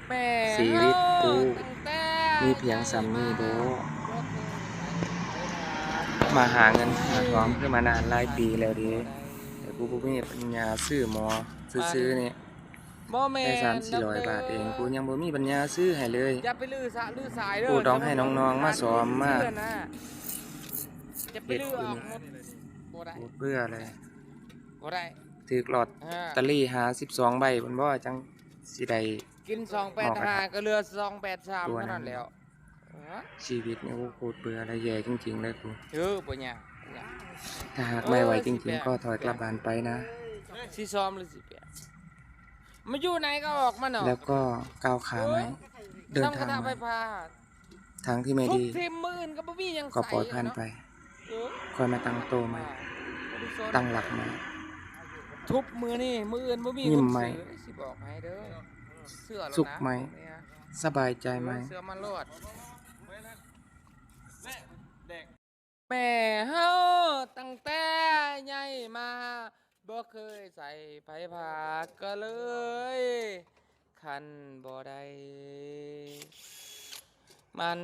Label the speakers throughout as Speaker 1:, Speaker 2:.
Speaker 1: แม่
Speaker 2: ชี
Speaker 1: เฮา
Speaker 2: วิตกู
Speaker 1: ตั้งแต่
Speaker 2: มีเพียงส่ำนี้โบมาหาเงินหาทองคือมานานหลายปีแล้วเด้แต่กูบ่มีปัญญาซื้อหมอซื้อๆนี่
Speaker 1: บ่แม่
Speaker 2: ได้
Speaker 1: นดอกเด้
Speaker 2: 300-400 บาทเองกู
Speaker 1: อ
Speaker 2: ยังบ่มีปัญญาซื้อให้เลย
Speaker 1: อย่าไปลือสะลือสายเด้อ
Speaker 2: กูต้องให้น้องๆมาซ้อมมา
Speaker 1: เชื่อนะจะไป
Speaker 2: เฮ็ด
Speaker 1: ลือ
Speaker 2: กู
Speaker 1: ออก
Speaker 2: นี่
Speaker 1: หมดบ่ได้
Speaker 2: กูเบื่อเลย
Speaker 1: บ่ได้
Speaker 2: ถูกลอตเตอรี่หา12ใบพุ่นบ่จังสิได้
Speaker 1: กิน285ก็เหลือ283เท่านั้นแล้ว
Speaker 2: ชีวิตนี่กูโคตรเบื่อและแย่จริงๆเลยกู
Speaker 1: บ่ยาก
Speaker 2: ถ้าหากไม่ไหวจริงๆก็ถอยกลับบ้านไปนะ
Speaker 1: สิซ้อมหรือสิแปะมาอยู่ไหนก็ออกมาเนาะ
Speaker 2: แล้วก็ก้าวขาไหมเดินทาง
Speaker 1: ไฟ
Speaker 2: มา
Speaker 1: ฟ้า
Speaker 2: ทางที่ไม่
Speaker 1: ทุก
Speaker 2: ดี
Speaker 1: ทีมมื้ออื่นก็บ่มีหยัง
Speaker 2: ก็ปล่อยผ่านไป ค่อยมาตั้งโตใหม่ตั้งหลักใหม่
Speaker 1: ทุบมือนี่มื้ออื่นบ่มี
Speaker 2: ยิ้
Speaker 1: เงิ
Speaker 2: ม
Speaker 1: น
Speaker 2: ไหม
Speaker 1: ซื้อสิบอกให้เด้อเสื้อแล้วนะ
Speaker 2: สุขไหม สบายใจไหม
Speaker 1: เสื้อมันรอดแม่เฮาตั้งแต่ใหญ่มาบ่เคยใส่ไผผ้าก็เลยคันบ่ได้มัน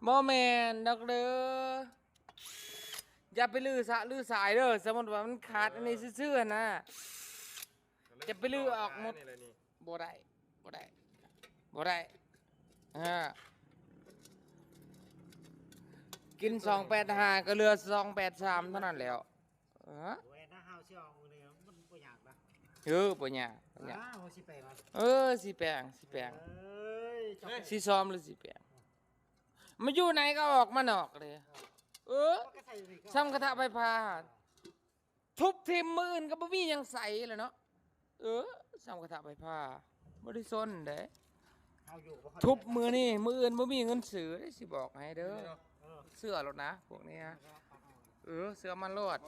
Speaker 1: บ่แม่นดอกเด้ออย่าไปลือสะลือสายเด้อสมมุติว่ามันขาดอันนี้ซื่อๆนะจะไปลือออกหมดบ่ได้บ่ได้บ่ได้กิน285ก็เหลือ283เท่านั้นแล้วบ่ยากบ่ยากสิแปลงสิซ้อมหรือสิแปลงมาอยู่ไหนก็ออกมานอกเลยซ้ำกระทะไฟฟ้าทุบทีมมืออื่นก็บ่มีหยังใส่แล้วเนาะซ้ำกระทะไฟฟ้าบ่ได้สนเด้ทุบมือนี่มืออื่นบ่มีเงินซื้อได้สิบอกให้เด้อเสื้อรถนะพวกนี้เสื้อมันรอด